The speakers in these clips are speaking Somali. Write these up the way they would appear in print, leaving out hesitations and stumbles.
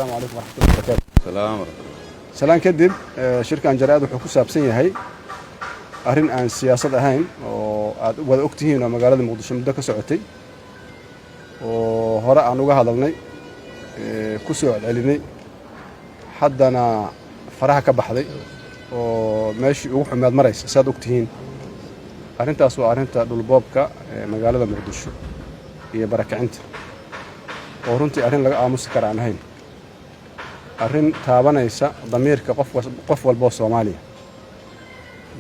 السلام عليكم ورحمة الله وبركاته. سلام. سلام كدب شركة جرائد wuxuu ku saabsan yahay arrin aan siyaasad ahayn oo aad wada ogtihiin oo magaalada Muqdisho muddo ka socotay oo hore aan uga hadalnay ku soo celinay haddana faraha ka baxday oo meeshii ugu xumaad maraysa saad ogtihiin arrintaas waa arrinta dhulboobka magaalada Muqdisho iyo barakacinta oo runtii arrin laga aamusi kara aan ahayn arrin taabanaysa damiirka qof walba oo Soomaaliya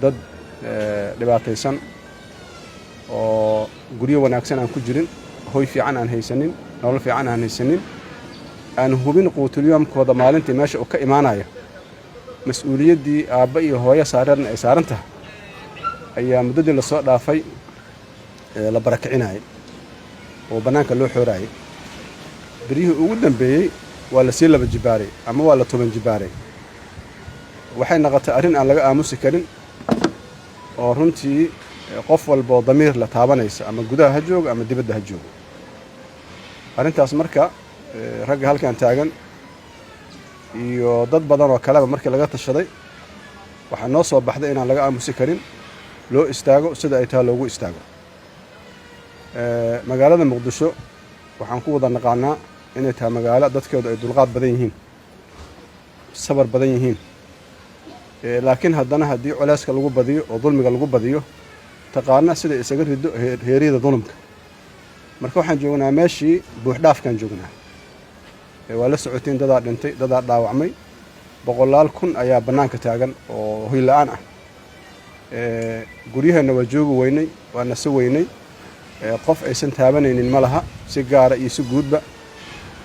dad dhibaataysan oo guryo wanaagsan aan ku jirin hoy fiican aan haysanin nolol fiican aan haysanin aan hubin quutulyoomkooda maalintii meesha uu ka imaanaya mas'uuliyaddii aabba iyo hooyo saaran ay saaran tahay ayaa muddadii la soo dhaafay la barakicinayay oo bannaanka loo xoorayay berihii ugu dambeeyey waa la sii laba jibaaray ama waa la toban jibaaray waxay noqotay arrin aan laga aamusi karin oo runtii qof walba oo damiir la taabanaysa ama gudaha ha joogo ama dibadda ha joogo arrintaas marka ragga halkan taagan iyo dad badan oo kaleba markii laga tashaday waxaa noo soo baxday inaan laga aamusi karin loo istaago sida ay tahay loogu istaago magaalada Muqdisho waxaan ku wada naqaanaa inay tahay magaalo dadkeedu ay dulqaad badan yihiin sabar badan yihiin laakiin haddana haddii culeyska lagu badiyo oo dulmiga lagu badiyo taqaana sida isaga rido heeriyada dulmka marka waxaan joognaa meeshii buux dhaafkan joognaa waa la socotiin dadaa dhintay dadaa dhaawacmay boqolaal kun ayaa bannaanka taagan oo hoy la'aan ah guryaheena waa joogi weynay waa naso weynay qof aysan taabanaynin ma laha si gaara iyo si guudba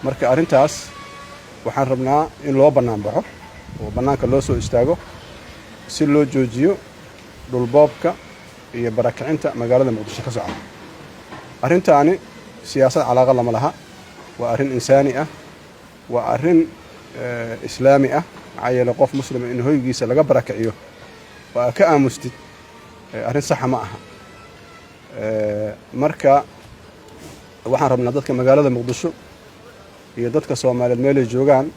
marka arrintaas waxaan rabnaa in loo bannaan baxo oo bannaanka loo soo istaago si loo joojiyo dhulboobka iyo barakacinta magaalada Muqdisho ka socda arrintaani siyaasad calaaqa lama laha waa arrin insaani ah waa arrin islaami ah maxaa yeelay qof muslim in hoygiisa laga barakiciyo waa ka aamustid arrin saxa ma aha marka waxaan rabnaa dadka magaalada Muqdisho iyo dadka Soomaaliyeed meelay joogaan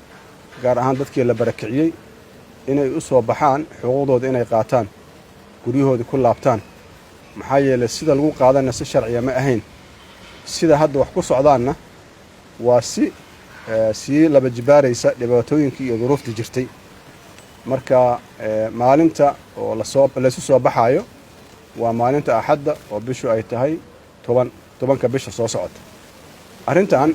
gaar ahaan dadkii la barakiciyay inay u soo baxaan xuquuqdooda inay qaataan guryahooda ku laabtaan maxaa yeelay sida lagu qaadana si sharciya ma ahayn sida hadda wax ku socdaanna waa si laba jibaaraysa dhibaatooyinkii iyo duruuftii jirtay marka maalinta oo la isu soo baxaayo waa maalinta Axadda oo bishu ay tahay 10 bisha soo socota arrintan